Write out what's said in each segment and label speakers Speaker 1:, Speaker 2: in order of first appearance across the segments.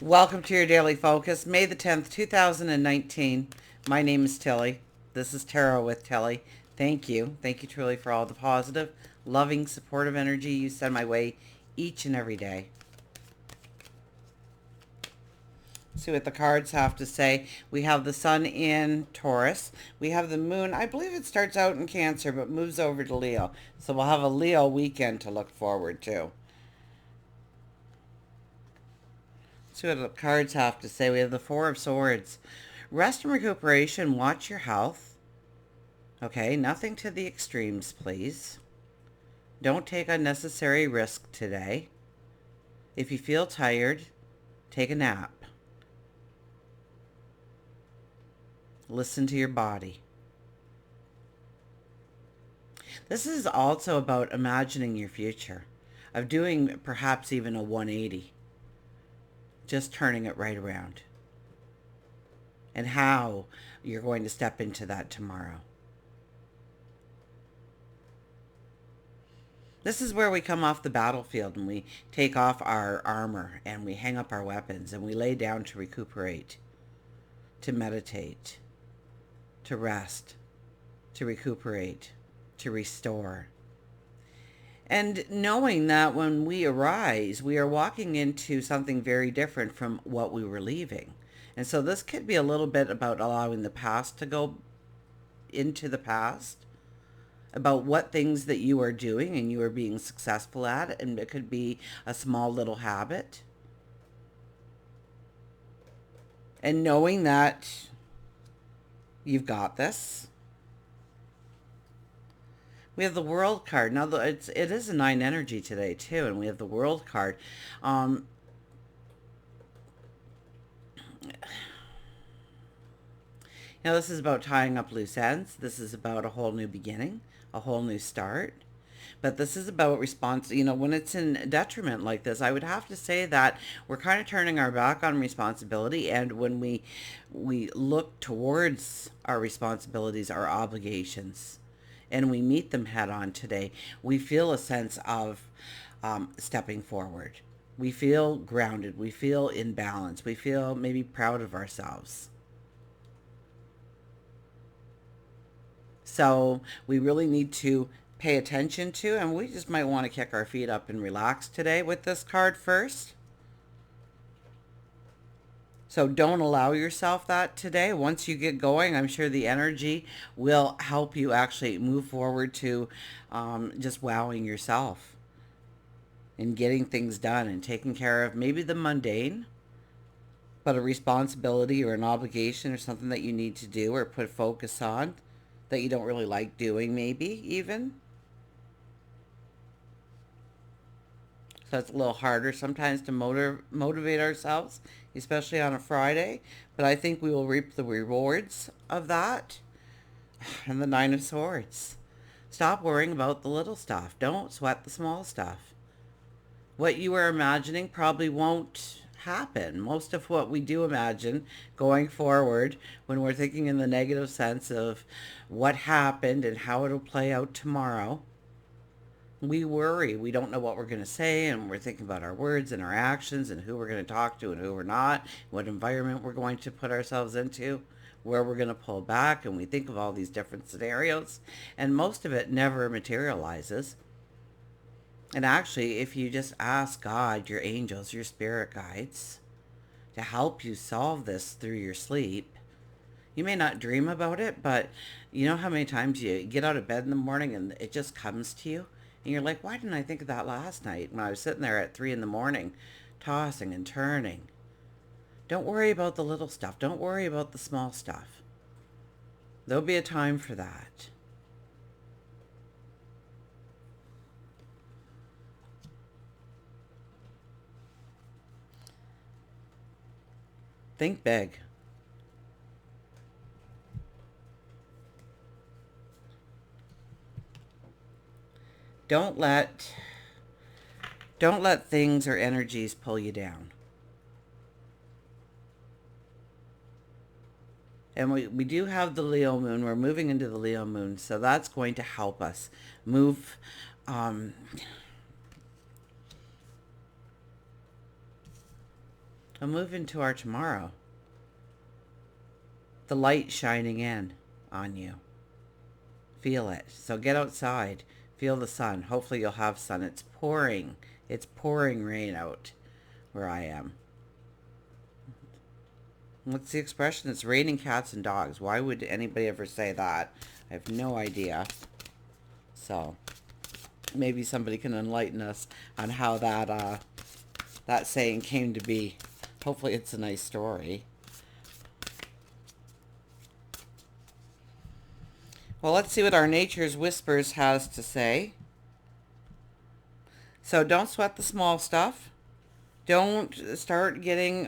Speaker 1: Welcome to your daily focus, May the 10th, 2019. My name is Tilly. This is Tarot with Tilly. Thank you. Thank you truly for all the positive, loving, supportive energy you send my way each and every day. See what the cards have to say. We have the sun in Taurus. We have the moon. I believe it starts out in Cancer but moves over to Leo. So we'll have a Leo weekend to look forward to. See what the cards have to say. We have the Four of Swords. Rest and recuperation. Watch your health. Okay, nothing to the extremes, please. Don't take unnecessary risk today. If you feel tired, take a nap. Listen to your body. This is also about imagining your future, of doing perhaps even a 180. Just turning it right around. And how you're going to step into that tomorrow. This is where we come off the battlefield and we take off our armor and we hang up our weapons and we lay down to recuperate, to meditate, to rest, to recuperate, to restore. And knowing that when we arise, we are walking into something very different from what we were leaving. And so this could be a little bit about allowing the past to go into the past, about what things that you are doing and you are being successful at. And it could be a small little habit. And knowing that you've got this. We have the World card. Now, it is a 9 energy today, too, and we have the World card. This is about tying up loose ends. This is about a whole new beginning, a whole new start. But this is about response. When it's in detriment like this, I would have to say that we're kind of turning our back on responsibility. And when we look towards our responsibilities, our obligations, and we meet them head on today, we feel a sense of stepping forward. We feel grounded. We feel in balance. We feel maybe proud of ourselves. So we really need to pay attention to, and we just might want to kick our feet up and relax today with this card first. So don't allow yourself that today. Once you get going, I'm sure the energy will help you actually move forward to just wowing yourself and getting things done and taking care of maybe the mundane, but a responsibility or an obligation or something that you need to do or put focus on that you don't really like doing, maybe even. So it's a little harder sometimes to motivate ourselves, especially on a Friday. But I think we will reap the rewards of that. And the Nine of Swords. Stop worrying about the little stuff. Don't sweat the small stuff. What you are imagining probably won't happen. Most of what we do imagine going forward, when we're thinking in the negative sense of what happened and how it'll play out tomorrow, we worry. We don't know what we're going to say, and we're thinking about our words and our actions and who we're going to talk to and who we're not, what environment we're going to put ourselves into, where we're going to pull back, and we think of all these different scenarios, and most of it never materializes. And actually, if you just ask God, your angels, your spirit guides, to help you solve this through your sleep, you may not dream about it, but you know how many times you get out of bed in the morning and it just comes to you? And you're like, why didn't I think of that last night when I was sitting there at 3 in the morning, tossing and turning? Don't worry about the little stuff. Don't worry about the small stuff. There'll be a time for that. Think big. Don't let things or energies pull you down. And we do have the Leo moon. We're moving into the Leo moon. So that's going to help us move. So move into our tomorrow. The light shining in on you. Feel it. So get outside. Feel the sun. Hopefully you'll have sun. It's pouring. It's pouring rain out where I am. What's the expression? It's raining cats and dogs. Why would anybody ever say that? I have no idea. So maybe somebody can enlighten us on how that saying came to be. Hopefully it's a nice story. Well, let's see what our Nature's Whispers has to say. So don't sweat the small stuff. Don't start getting,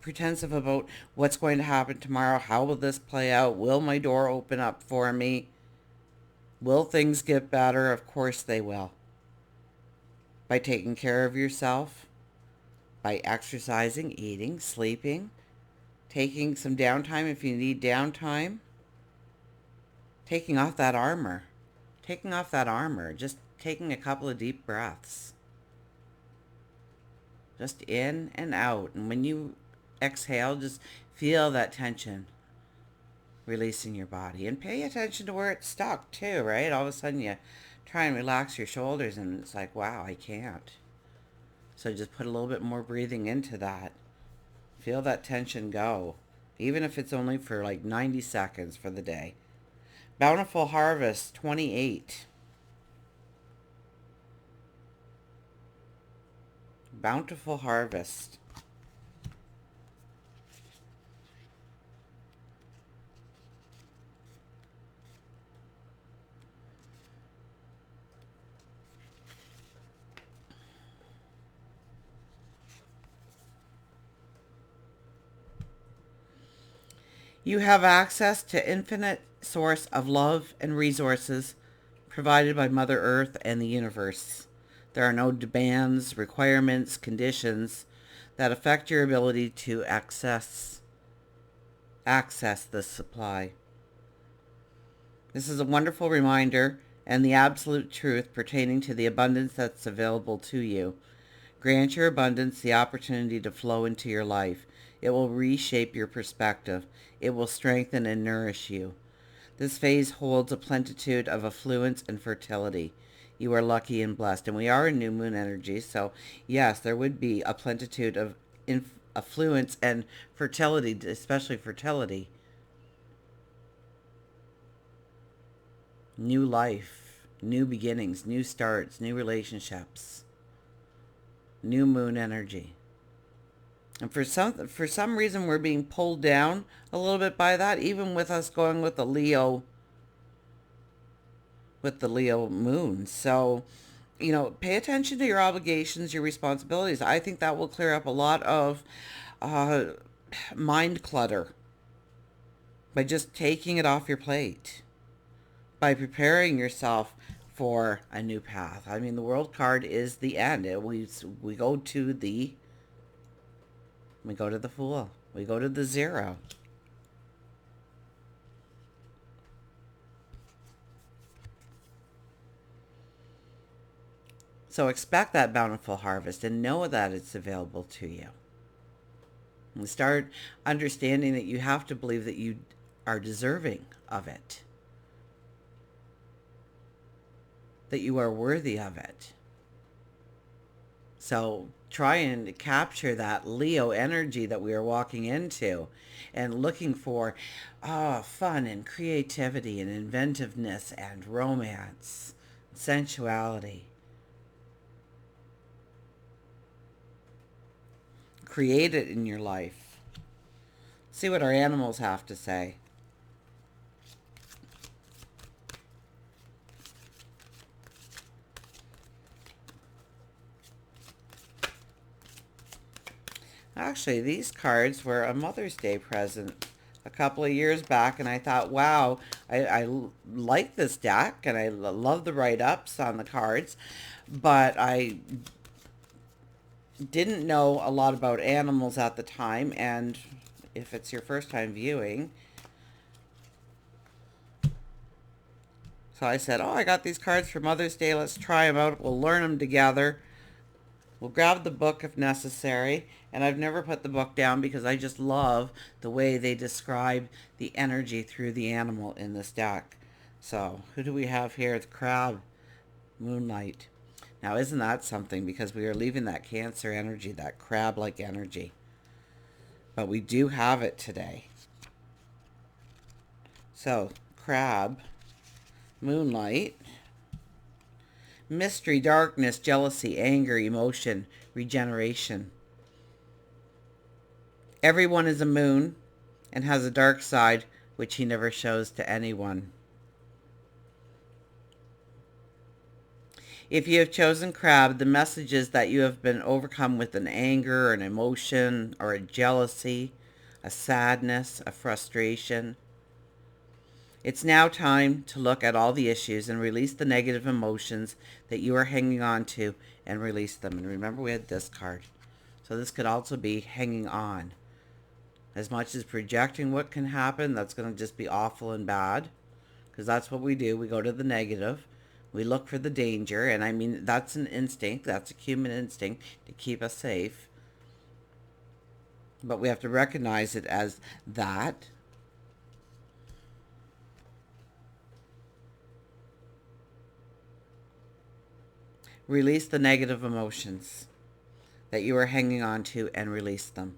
Speaker 1: pretensive about what's going to happen tomorrow. How will this play out? Will my door open up for me? Will things get better? Of course they will. By taking care of yourself, by exercising, eating, sleeping, taking some downtime if you need downtime, taking off that armor, just taking a couple of deep breaths. Just in and out. And when you exhale, just feel that tension releasing your body. And pay attention to where it's stuck too, right? All of a sudden you try and relax your shoulders and it's like, wow, I can't. So just put a little bit more breathing into that. Feel that tension go. Even if it's only for like 90 seconds for the day. Bountiful Harvest 28. Bountiful Harvest. You have access to infinite source of love and resources provided by Mother Earth and the universe. There are no demands, requirements, conditions that affect your ability to access this supply. This is a wonderful reminder and the absolute truth pertaining to the abundance that's available to you. Grant your abundance the opportunity to flow into your life. It will reshape your perspective. It will strengthen and nourish you. This phase holds a plenitude of affluence and fertility. You are lucky and blessed. And we are in new moon energy, so yes, there would be a plenitude of affluence and fertility, especially fertility. New life, new beginnings, new starts, new relationships. New moon energy. And for some reason we're being pulled down a little bit by that, even with us going with the Leo moon. So, pay attention to your obligations, your responsibilities. I think that will clear up a lot of mind clutter by just taking it off your plate, by preparing yourself for a new path. I mean, the World card is the end. We go to the Fool. We go to the Zero. So expect that bountiful harvest and know that it's available to you. And start understanding that you have to believe that you are deserving of it. That you are worthy of it. So try and capture that Leo energy that we are walking into and looking for fun and creativity and inventiveness and romance, sensuality. Create it in your life. See what our animals have to say. Actually, these cards were a Mother's Day present a couple of years back, and I thought, wow, I like this deck, and I love the write-ups on the cards, but I didn't know a lot about animals at the time, and if it's your first time viewing, so I said, I got these cards for Mother's Day, let's try them out, we'll learn them together. We'll grab the book if necessary. And I've never put the book down because I just love the way they describe the energy through the animal in this deck. So, who do we have here? The crab, moonlight. Now, isn't that something? Because we are leaving that Cancer energy, that crab-like energy. But we do have it today. So, crab, moonlight, mystery, darkness, jealousy, anger, emotion, regeneration. Everyone is a moon and has a dark side which he never shows to anyone. If you have chosen crab, the message is that you have been overcome with an anger, an emotion, or a jealousy, a sadness, a frustration. It's now time to look at all the issues and release the negative emotions that you are hanging on to and release them. And remember, we had this card. So this could also be hanging on. As much as projecting what can happen, that's going to just be awful and bad. Because that's what we do. We go to the negative. We look for the danger. And I mean, that's an instinct. That's a human instinct to keep us safe. But we have to recognize it as that. Release the negative emotions that you are hanging on to and release them.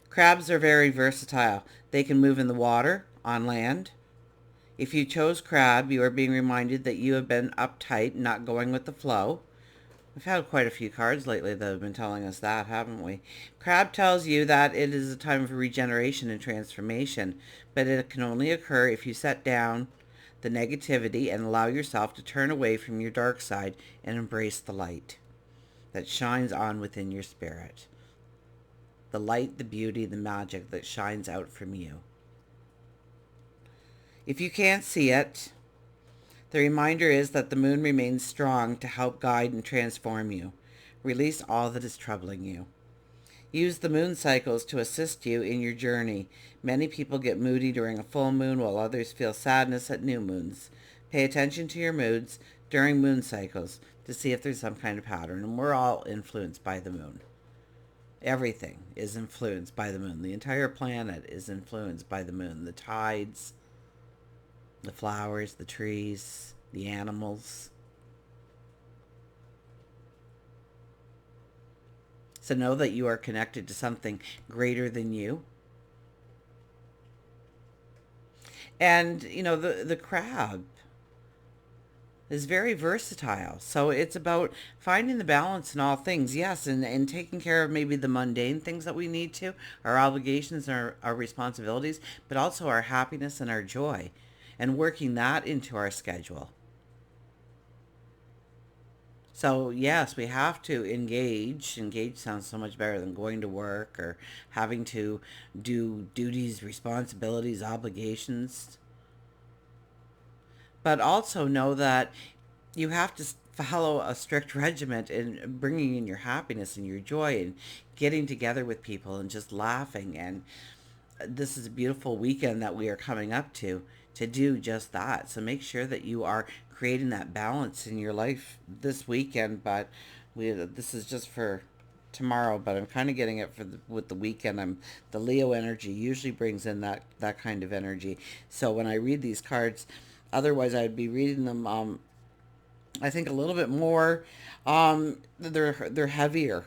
Speaker 1: Crabs are very versatile. They can move in the water, on land. If you chose crab, you are being reminded that you have been uptight, not going with the flow. We've had quite a few cards lately that have been telling us that, haven't we? Crab tells you that it is a time of regeneration and transformation, but it can only occur if you set down the negativity and allow yourself to turn away from your dark side and embrace the light that shines on within your spirit. The light, the beauty, the magic that shines out from you. If you can't see it, the reminder is that the moon remains strong to help guide and transform you. Release all that is troubling you. Use the moon cycles to assist you in your journey. Many people get moody during a full moon while others feel sadness at new moons. Pay attention to your moods during moon cycles to see if there's some kind of pattern. And we're all influenced by the moon. Everything is influenced by the moon. The entire planet is influenced by the moon. The tides, the flowers, the trees, the animals. So know that you are connected to something greater than you. And, you know, the crab is very versatile. So it's about finding the balance in all things. Yes, and taking care of maybe the mundane things that we need to, our obligations and our responsibilities, but also our happiness and our joy, and working that into our schedule. So yes, we have to engage. Engage sounds so much better than going to work or having to do duties, responsibilities, obligations. But also know that you have to follow a strict regiment in bringing in your happiness and your joy and getting together with people and just laughing. And this is a beautiful weekend that we are coming up to do just that. So make sure that you are creating that balance in your life this weekend. But this is just for tomorrow, but I'm kind of getting it for with the weekend. The Leo energy usually brings in that kind of energy. So when I read these cards, otherwise I'd be reading them I think a little bit more. They're heavier.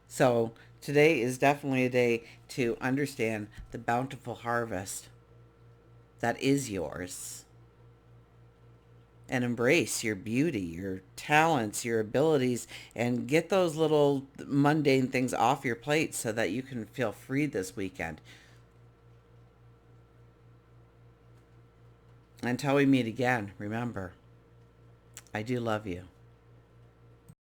Speaker 1: So today is definitely a day to understand the bountiful harvest that is yours and embrace your beauty, your talents, your abilities, and get those little mundane things off your plate so that you can feel free this weekend. Until we meet again, remember, I do love you.